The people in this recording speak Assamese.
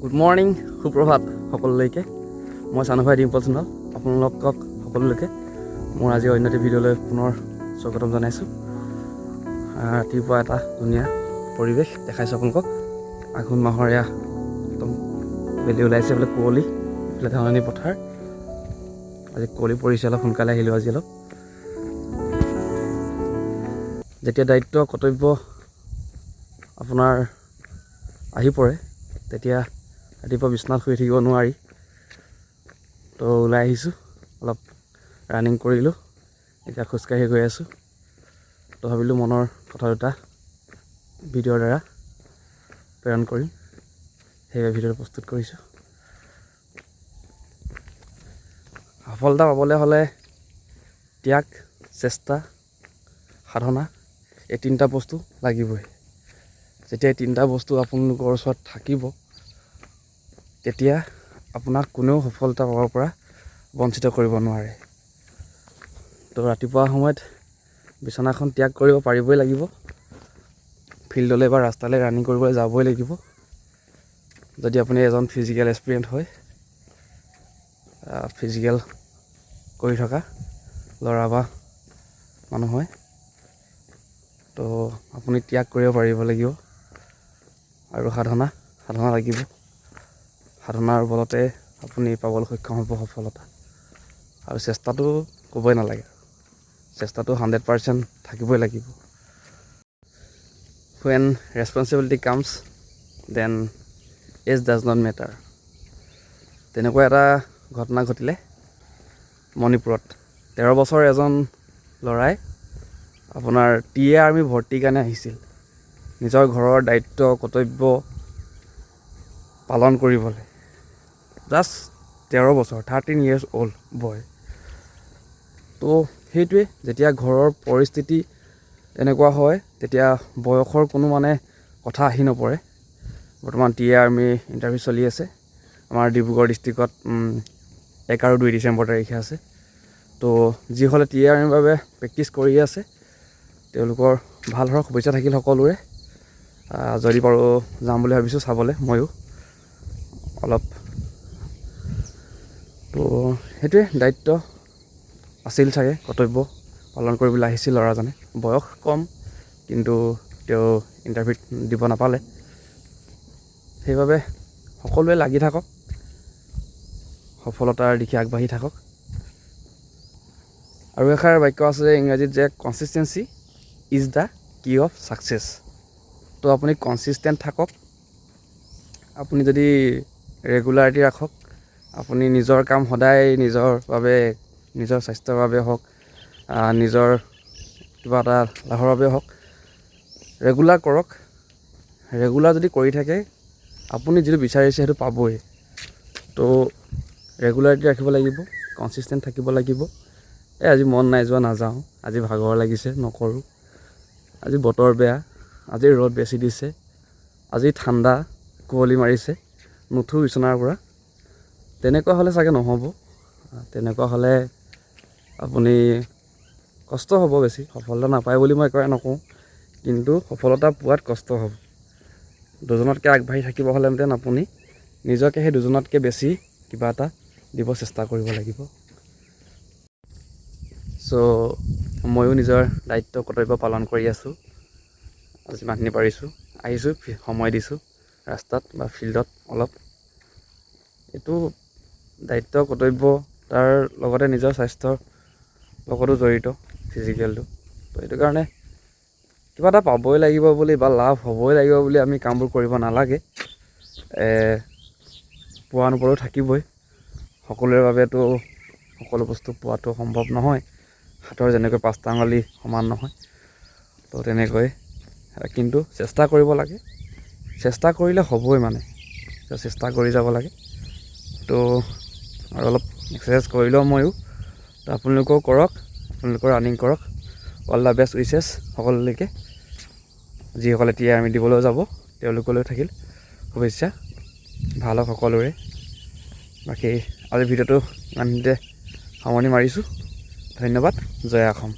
গুড মৰ্ণিং, সুপ্ৰভাত সকলোলৈকে। মই চানুভাই ডিম্পল সোণোৱাল, আপোনালোকক সকলোলৈকে মোৰ আজি অন্য এটা ভিডিঅ'লৈ পুনৰ স্বাগতম জনাইছোঁ। ৰাতিপুৱা এটা ধুনীয়া পৰিৱেশ দেখাইছোঁ আপোনালোকক। আঘোণ মাহৰ এয়া একদম বেলি ওলাইছে বোলে, কুঁৱলী এইফালে ধাননি পথাৰ। আজি কুঁৱলী পৰিছে, অলপ সোনকালে আহিলোঁ আজি অলপ। যেতিয়া দায়িত্ব কৰ্তব্য আপোনাৰ আহি পৰে তেতিয়া ৰাতিপুৱা বিচনাত শুই থাকিব নোৱাৰি। তো ওলাই আহিছোঁ, অলপ ৰানিং কৰিলোঁ, এতিয়া খোজকাঢ়ি গৈ আছোঁ। তো ভাবিলোঁ মনৰ কথা দুটা ভিডিঅ'ৰ দ্বাৰা প্ৰেৰণ কৰিম, সেইবাবে ভিডিঅ'টো প্ৰস্তুত কৰিছোঁ। সফলতা পাবলৈ হ'লে ত্যাগ, চেষ্টা, সাধনা এই তিনিটা বস্তু লাগিবই। যেতিয়া এই তিনিটা বস্তু আপোনালোকৰ ওচৰত থাকিব তেতিয়া আপোনাক কোনেও সফলতা পাবৰ পৰা বঞ্চিত কৰিব নোৱাৰে। তো ৰাতিপুৱা সময়ত বিচনাখন ত্যাগ কৰিব পাৰিবই লাগিব, ফিল্ডলৈ বা ৰাস্তালৈ ৰানিং কৰিবলৈ যাবই লাগিব। যদি আপুনি এজন ফিজিকেল এক্সপিৰিয়েণ্ট হয়, ফিজিকেল কৰি থকা ল'ৰা বা মানুহ হয়, তো আপুনি ত্যাগ কৰিব পাৰিব লাগিব আৰু সাধনা লাগিব। সাধনাৰ বলতে আপুনি পাবলৈ সক্ষম হ'ব সফলতা। আৰু চেষ্টাটো ক'বই নালাগে, চেষ্টাটো 100% থাকিবই লাগিব। When responsibility comes, then age does not matter. তেনেকুৱা এটা ঘটনা ঘটিলে মণিপুৰত। 13 বছৰ এজন ল'ৰাই আপোনাৰ আৰ্মি ভৰ্তিৰ কাৰণে আহিছিল, নিজৰ ঘৰৰ দায়িত্ব কৰ্তব্য পালন কৰিবলৈ। জাষ্ট 13 বছৰ, 13 years old বয়। তো সেইটোৱে, যেতিয়া ঘৰৰ পৰিস্থিতি এনেকুৱা হয় তেতিয়া বয়সৰ কোনো কথা আহি নপৰে। বৰ্তমান আৰ্মি ইণ্টাৰভিউ চলি আছে আমাৰ ডিব্ৰুগড় ডিষ্ট্ৰিক্টত, 1 আৰু 2 ডিচেম্বৰ তাৰিখে আছে। তো যিসকলে আৰ্মিৰ বাবে প্ৰেক্টিচ কৰি আছে তেওঁলোকৰ ভাল হওক, শুভেচ্ছা থাকিল সকলোৰে। যদি পাৰোঁ যাম বুলি ভাবিছোঁ চাবলৈ ময়ো অলপ। তো সেইটোৱে, দায়িত্ব আছিল চাগে, কৰ্তব্য পালন কৰিবলৈ আহিছিল ল'ৰাজনে। বয়স কম কিন্তু তেওঁ ইণ্টাৰভিউত দিব নাপালে। সেইবাবে সকলোৱে লাগি থাকক, সফলতাৰ দিশে আগবাঢ়ি থাকক। আৰু এষাৰ বাক্য আছে যে ইংৰাজীত, যে কনচিষ্টেঞ্চি ইজ দ্য কি অফ ছাকচেছ। তো আপুনি কনচিষ্টেণ্ট থাকক, আপুনি যদি ৰেগুলাৰিটি ৰাখক, আপুনি নিজৰ কাম সদায় নিজৰ বাবে, নিজৰ স্বাস্থ্যৰ বাবে হওক, নিজৰ কিবা এটা লাভৰ বাবে হওক ৰেগুলাৰ কৰক। ৰেগুলাৰ যদি কৰি থাকে আপুনি যিটো বিচাৰিছে সেইটো পাবই। তো ৰেগুলাৰিটি ৰাখিব লাগিব, কনচিষ্টেণ্ট থাকিব লাগিব। আজি মন নাই যোৱা নাযাওঁ, আজি ভাগৰ লাগিছে নকৰোঁ, আজি বতৰ বেয়া, আজি ৰ'দ বেছি দিছে, আজি ঠাণ্ডা কুঁৱলী মাৰিছে, নুঠো বিচনাৰ পৰা। তেনেকুৱা হ'লে চাগে নহ'ব। তেনেকুৱা হ'লে আপুনি কষ্ট হ'ব বেছি। সফলতা নাপায় বুলি মই একেবাৰে নকওঁ, কিন্তু সফলতা পোৱাত কষ্ট হ'ব। দুজনতকৈ আগবাঢ়ি থাকিব হ'লেহেঁতেন আপুনি নিজকে সেই দুজনতকৈ বেছি কিবা এটা দিব চেষ্টা কৰিব লাগিব। চ' ময়ো নিজৰ দায়িত্ব কৰ্তব্য পালন কৰি আছোঁ। যিমানখিনি পাৰিছোঁ আহিছোঁ, সময় দিছোঁ ৰাস্তাত বা ফিল্ডত অলপ। এইটো দায়িত্ব কৰ্তব্য, তাৰ লগতে নিজৰ স্বাস্থ্যৰ লগতো জড়িত ফিজিকেলটো। তো সেইটো কাৰণে কিবা এটা পাবই লাগিব বুলি বা লাভ হ'বই লাগিব বুলি আমি কামবোৰ কৰিব নালাগে। পোৱা নোপোৱাও থাকিবই, সকলোৰে বাবেতো সকলো বস্তু পোৱাটো সম্ভৱ নহয়। হাতৰ যেনেকৈ 5টা আঙুলি সমান নহয়, তো তেনেকৈ কিন্তু চেষ্টা কৰিব লাগে। চেষ্টা কৰিলে হ'বই, চেষ্টা কৰি যাব লাগে। তো আৰু অলপ এক্সাৰচাইজ কৰিলেও ময়ো, তো আপোনালোকেও কৰক, আপোনালোকৰ ৰানিং কৰক। অল দ্য বেষ্ট উইচেছ সকলোলৈকে। যিসকলে আৰ্মি দিবলৈ যাব তেওঁলোকলৈ থাকিল শুভেচ্ছা, ভাল হওক সকলোৰে। বাকী আজিৰ ভিডিঅ'টো ইমানতে সামৰণি মাৰিছোঁ। ধন্যবাদ। জয় অসম।